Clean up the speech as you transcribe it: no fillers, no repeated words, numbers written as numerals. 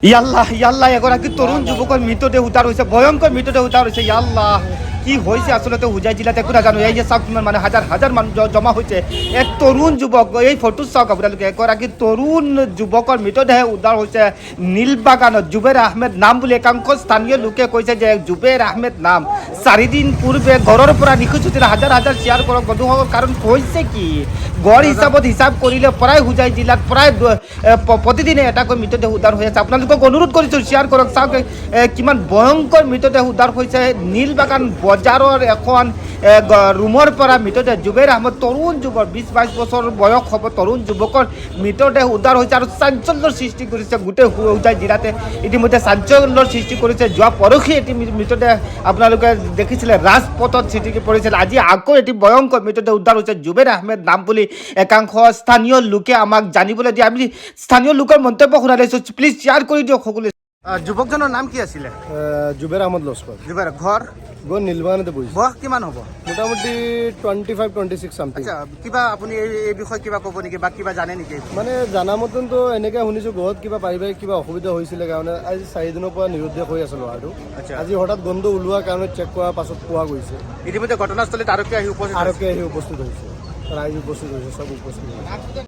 ইয়াল্লাহ ইয়াল্লাহ এগৰাকী তৰুণ যুৱকৰ মৃতদেহ উদ্ধাৰ হৈছে ভয়ংকৰ মৃতদেহ উদ্ধাৰ হৈছে ইয়াল্লাহ কি হৈছে আসলতে হুজাই জিলাত একো নাজানো এই যে চাওক কিমান মানে হাজাৰ হাজাৰ মানুহ জমা হৈছে এক তৰুণ যুৱক এই ফটো চাওক আপোনালোকে এগৰাকী তৰুণ যুৱকৰ মৃতদেহ উদ্ধাৰ হৈছে নীলবাগানত জুবেৰ আহমেদ নাম বুলি একাংশ স্থানীয় লোকে কৈছে যে জুবেৰ আহমেদ নাম 4 দিন পূৰ্বে ঘৰৰ পৰা নিখোজ হৈছিল হাজাৰ হাজাৰ শ্বেয়াৰ কৰক বন্ধুসকল কাৰণ হৈছে কি গড় হিচাপত হিচাপ কৰিলে প্ৰায় হুজাই জিলাত প্ৰায় প্ৰতিদিনে এটাকৈ মৃতদেহ উদ্ধাৰ হৈ আছে আপোনালোকক অনুৰোধ কৰিছোঁ শ্বেয়াৰ কৰক চাওক কিমান ভয়ংকৰ মৃতদেহ উদ্ধাৰ হৈছে নীলবাগান বজাৰৰ এখন ৰুমৰ পৰা মৃতদেহ জুবেৰ আহমেদ তৰুণ যুৱক 20-22 বছৰ বয়স হ'ব তৰুণ যুৱকৰ মৃতদেহ উদ্ধাৰ হৈছে আৰু চাঞ্চল্যৰ সৃষ্টি কৰিছে গোটেই হুজাই জিলাতে ইতিমধ্যে চাঞ্চল্যৰ সৃষ্টি কৰিছে যোৱা পৰহি এটি মৃতদেহ আপোনালোকে দেখিছিলে ৰাজপথত ছিটিকি পৰিছিল আজি আকৌ এটি ভয়ংকৰ মৃতদেহ উদ্ধাৰ হৈছে জুবেৰ আহমেদ নাম বুলি একাংশ স্থানীয় লোকে আমাক জানিবলৈ দিয়ে আমি স্থানীয় লোকৰ মন্তব্য শুনা লৈছোঁ প্লিজ শ্বেয়াৰ কৰি দিয়ক সকলোৱে যুৱকজনৰ নাম কি আছিলে জুবেৰ আহমদ লস্কৰ জুবেৰ ঘৰ গৈ নীলবাগানতে বহিছে বয়স কিমান হ'ব মোটামুটি 25-26 সামথিং আচ্ছা কিবা আপুনি এই বিষয়ে কিবা ক'ব নেকি বা কিবা জানে নেকি মানে জানা মতনতো এনেকৈ শুনিছোঁ ঘৰত কিবা পাৰিবাৰিক কিবা অসুবিধা হৈছিলে কাৰণে আজি 4 দিনৰ পৰা নিৰুদ্দেশ হৈ আছে ল'ৰাটো আচ্ছা আজি হঠাৎ গন্ধ ওলোৱাৰ কাৰণে চেক কৰাৰ পাছত পোৱা গৈছে ইতিমধ্যে ঘটনাস্থলীত আৰক্ষী আহি উপস্থিত উপস্থিত হৈছে ৰাইজ উপস্থিত হৈছে চব উপস্থিত হৈছে